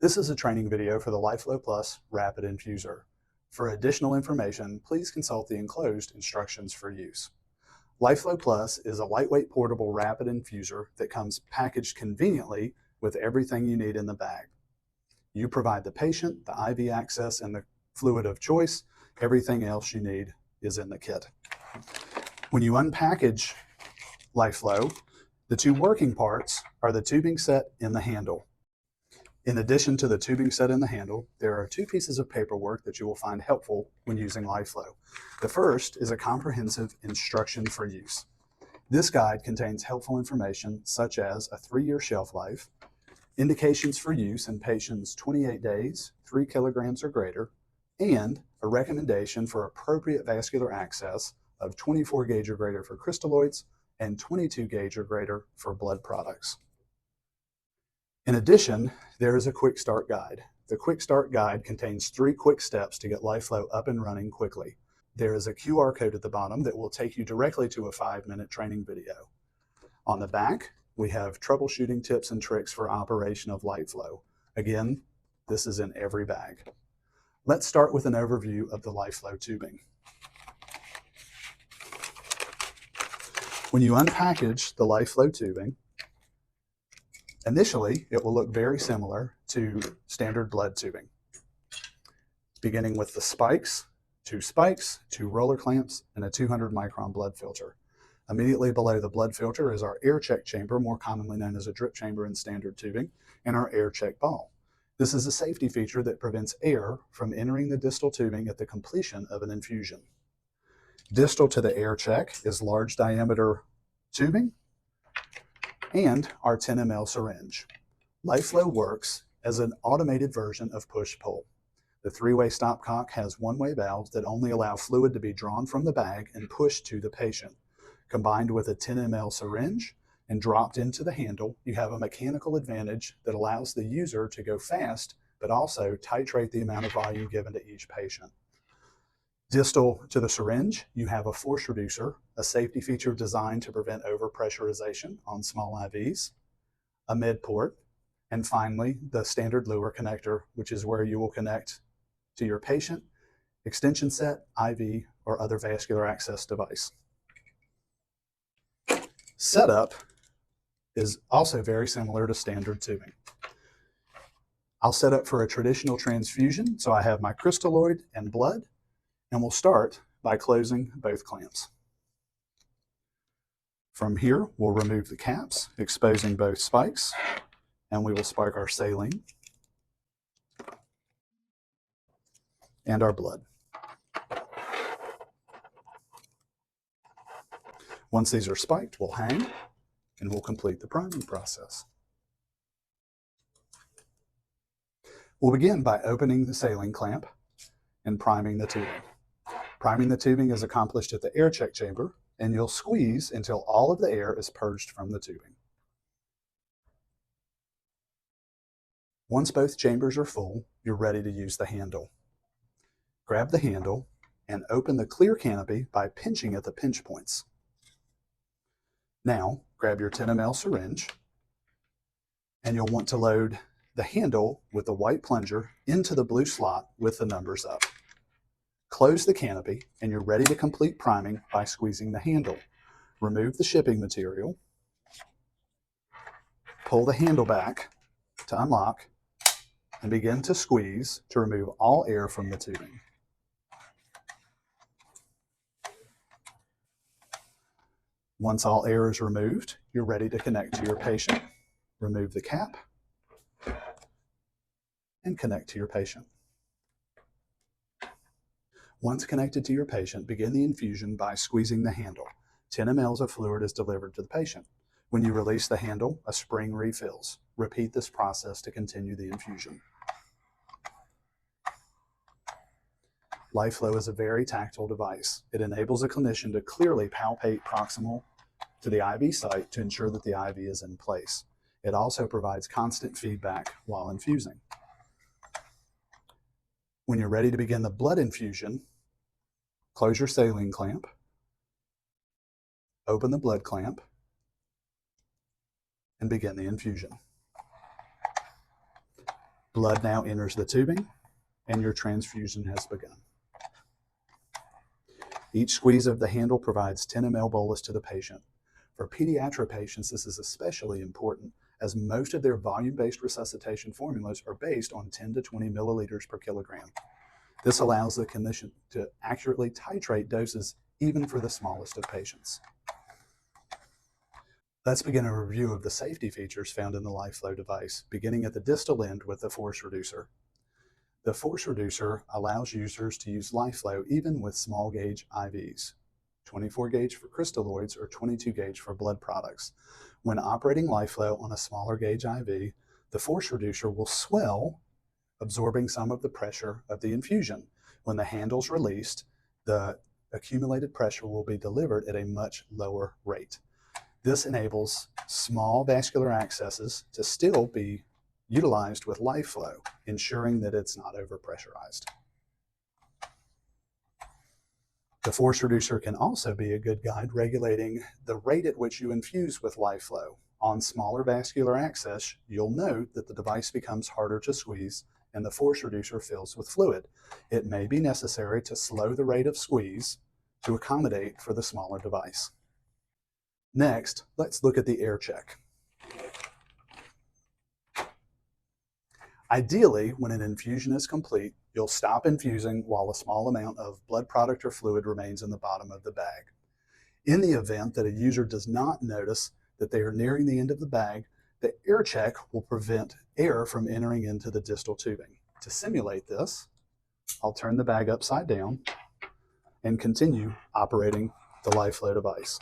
This is a training video for the LifeFlow Plus Rapid Infuser. For additional information, please consult the enclosed instructions for use. LifeFlow Plus is a lightweight portable rapid infuser that comes packaged conveniently with everything you need in the bag. You provide the patient the IV access and the fluid of choice. Everything else you need is in the kit. When you unpackage LifeFlow, the two working parts are the tubing set and the handle. In addition to the tubing set and the handle, there are two pieces of paperwork that you will find helpful when using LifeFlow. The first is a comprehensive instruction for use. This guide contains helpful information such as a 3-year shelf life, indications for use in patients 28 days, 3 kilograms or greater, and a recommendation for appropriate vascular access of 24 gauge or greater for crystalloids and 22 gauge or greater for blood products. In addition, there is a quick start guide. The quick start guide contains 3 quick steps to get LifeFlow up and running quickly. There is a QR code at the bottom that will take you directly to a 5-minute training video. On the back, we have troubleshooting tips and tricks for operation of LifeFlow. Again, this is in every bag. Let's start with an overview of the LifeFlow tubing. When you unpackage the LifeFlow tubing, initially, it will look very similar to standard blood tubing, beginning with the spikes, 2 roller clamps, and a 200 micron blood filter. Immediately below the blood filter is our air check chamber, more commonly known as a drip chamber in standard tubing, and our air check ball. This is a safety feature that prevents air from entering the distal tubing at the completion of an infusion. Distal to the air check is large diameter tubing and our 10 ml syringe. LifeFlow works as an automated version of push-pull. The 3-way stopcock has 1-way valves that only allow fluid to be drawn from the bag and pushed to the patient. Combined with a 10 ml syringe and dropped into the handle, you have a mechanical advantage that allows the user to go fast, but also titrate the amount of volume given to each patient. Distal to the syringe, you have a force reducer, a safety feature designed to prevent overpressurization on small IVs, a mid port, and finally, the standard lure connector, which is where you will connect to your patient, extension set, IV, or other vascular access device. Setup is also very similar to standard tubing. I'll set up for a traditional transfusion, so I have my crystalloid and blood, and we'll start by closing both clamps. From here, we'll remove the caps, exposing both spikes, and we will spark our saline and our blood. Once these are spiked, we'll hang and we'll complete the priming process. We'll begin by opening the saline clamp and priming the tubing. Priming the tubing is accomplished at the air check chamber, and you'll squeeze until all of the air is purged from the tubing. Once both chambers are full, you're ready to use the handle. Grab the handle and open the clear canopy by pinching at the pinch points. Now, grab your 10 ml syringe, and you'll want to load the handle with the white plunger into the blue slot with the numbers up. Close the canopy, and you're ready to complete priming by squeezing the handle. Remove the shipping material, pull the handle back to unlock, and begin to squeeze to remove all air from the tubing. Once all air is removed, you're ready to connect to your patient. Remove the cap and connect to your patient. Once connected to your patient, begin the infusion by squeezing the handle. 10 ml of fluid is delivered to the patient. When you release the handle, a spring refills. Repeat this process to continue the infusion. LifeFlow is a very tactile device. It enables a clinician to clearly palpate proximal to the IV site to ensure that the IV is in place. It also provides constant feedback while infusing. When you're ready to begin the blood infusion, close your saline clamp, open the blood clamp, and begin the infusion. Blood now enters the tubing, and your transfusion has begun. Each squeeze of the handle provides 10 ml bolus to the patient. For pediatric patients, this is especially important as most of their volume-based resuscitation formulas are based on 10 to 20 milliliters per kilogram. This allows the clinician to accurately titrate doses even for the smallest of patients. Let's begin a review of the safety features found in the LifeFlow device, beginning at the distal end with the force reducer. The force reducer allows users to use LifeFlow even with small gauge IVs, 24 gauge for crystalloids or 22 gauge for blood products. When operating LifeFlow on a smaller gauge IV, the force reducer will swell, absorbing some of the pressure of the infusion. When the handle's released, the accumulated pressure will be delivered at a much lower rate. This enables small vascular accesses to still be utilized with LifeFlow, ensuring that it's not overpressurized. The force reducer can also be a good guide regulating the rate at which you infuse with LifeFlow. On smaller vascular access, you'll note that the device becomes harder to squeeze and the force reducer fills with fluid. It may be necessary to slow the rate of squeeze to accommodate for the smaller device. Next, let's look at the air check. Ideally, when an infusion is complete, you'll stop infusing while a small amount of blood product or fluid remains in the bottom of the bag. In the event that a user does not notice that they are nearing the end of the bag, the air check will prevent air from entering into the distal tubing. To simulate this, I'll turn the bag upside down and continue operating the LifeFlow device.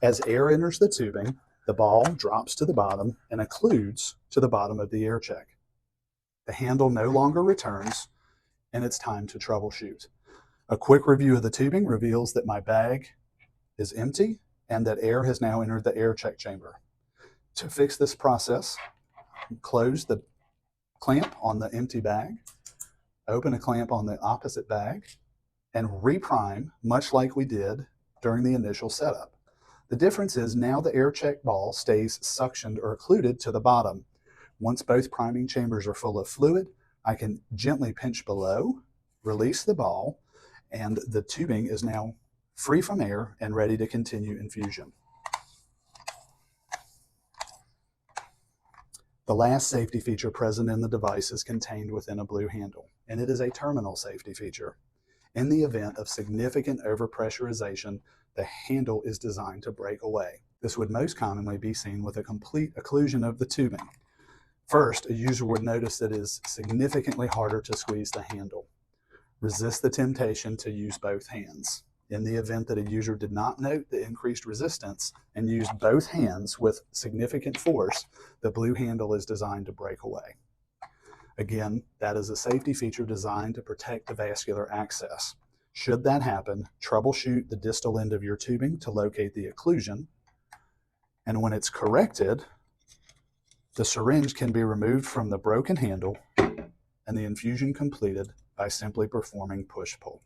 As air enters the tubing, the ball drops to the bottom and occludes to the bottom of the air check. The handle no longer returns, and it's time to troubleshoot. A quick review of the tubing reveals that my bag is empty and that air has now entered the air check chamber. To fix this process, close the clamp on the empty bag, open a clamp on the opposite bag, and reprime, much like we did during the initial setup. The difference is now the air check ball stays suctioned or occluded to the bottom. Once both priming chambers are full of fluid, I can gently pinch below, release the ball, and the tubing is now free from air and ready to continue infusion. The last safety feature present in the device is contained within a blue handle, and it is a terminal safety feature. In the event of significant overpressurization, the handle is designed to break away. This would most commonly be seen with a complete occlusion of the tubing. First, a user would notice that it is significantly harder to squeeze the handle. Resist the temptation to use both hands. In the event that a user did not note the increased resistance and used both hands with significant force, the blue handle is designed to break away. Again, that is a safety feature designed to protect the vascular access. Should that happen, troubleshoot the distal end of your tubing to locate the occlusion, and when it's corrected, the syringe can be removed from the broken handle and the infusion completed by simply performing push-pull.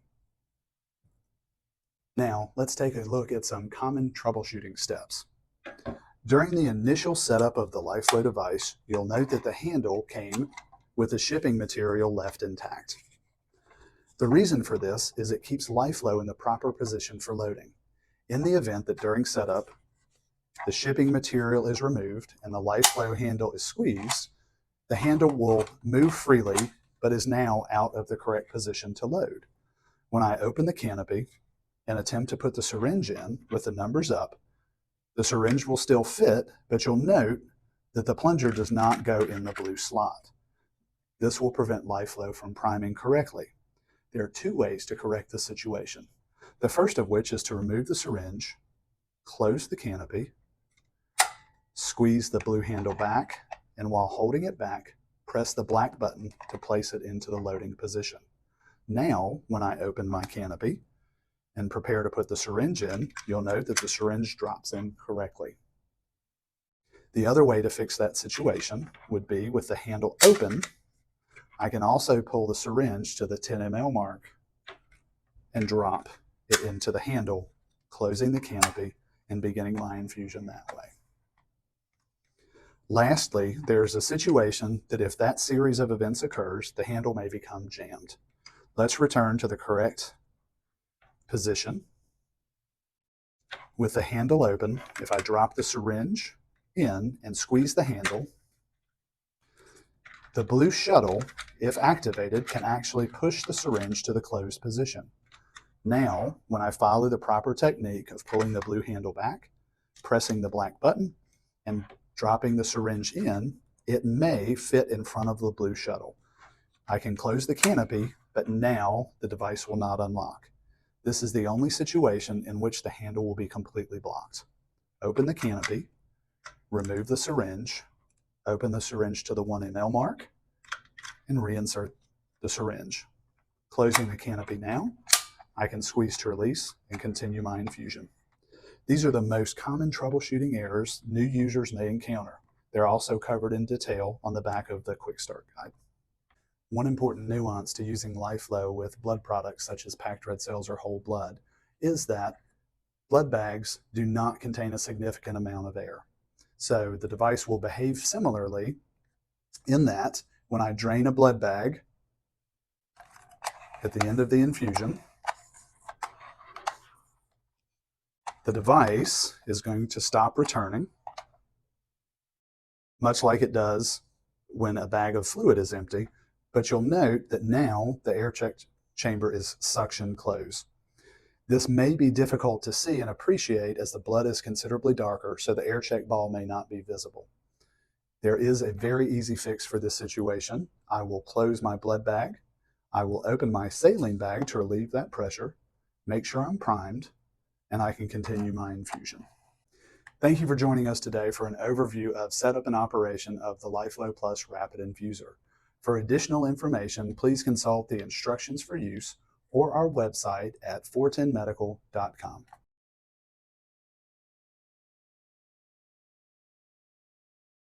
Now, let's take a look at some common troubleshooting steps. During the initial setup of the LifeFlow device, you'll note that the handle came with the shipping material left intact. The reason for this is it keeps LifeFlow in the proper position for loading. In the event that during setup, the shipping material is removed and the LifeFlow handle is squeezed, the handle will move freely, but is now out of the correct position to load. When I open the canopy and attempt to put the syringe in with the numbers up, the syringe will still fit, but you'll note that the plunger does not go in the blue slot. This will prevent LifeFlow from priming correctly. There are two ways to correct the situation. The first of which is to remove the syringe, close the canopy, squeeze the blue handle back, and while holding it back, press the black button to place it into the loading position. Now, when I open my canopy and prepare to put the syringe in, you'll note that the syringe drops in correctly. The other way to fix that situation would be with the handle open. I can also pull the syringe to the 10 ml mark and drop it into the handle, closing the canopy and beginning my infusion that way. Lastly, there's a situation that if that series of events occurs, the handle may become jammed. Let's return to the correct position. With the handle open, if I drop the syringe in and squeeze the handle, the blue shuttle, if activated, can actually push the syringe to the closed position. Now, when I follow the proper technique of pulling the blue handle back, pressing the black button, and dropping the syringe in, it may fit in front of the blue shuttle. I can close the canopy, but now the device will not unlock. This is the only situation in which the handle will be completely blocked. Open the canopy, remove the syringe, open the syringe to the 1 ml mark, and reinsert the syringe. Closing the canopy now, I can squeeze to release and continue my infusion. These are the most common troubleshooting errors new users may encounter. They're also covered in detail on the back of the Quick Start Guide. One important nuance to using LifeFlow with blood products such as packed red cells or whole blood is that blood bags do not contain a significant amount of air. So the device will behave similarly in that when I drain a blood bag at the end of the infusion, the device is going to stop returning, much like it does when a bag of fluid is empty, but you'll note that now the air check chamber is suction closed. This may be difficult to see and appreciate as the blood is considerably darker, so the air check ball may not be visible. There is a very easy fix for this situation. I will close my blood bag. I will open my saline bag to relieve that pressure, make sure I'm primed, and I can continue my infusion. Thank you for joining us today for an overview of setup and operation of the LifeFlow Plus Rapid Infuser. For additional information, please consult the instructions for use or our website at 410medical.com.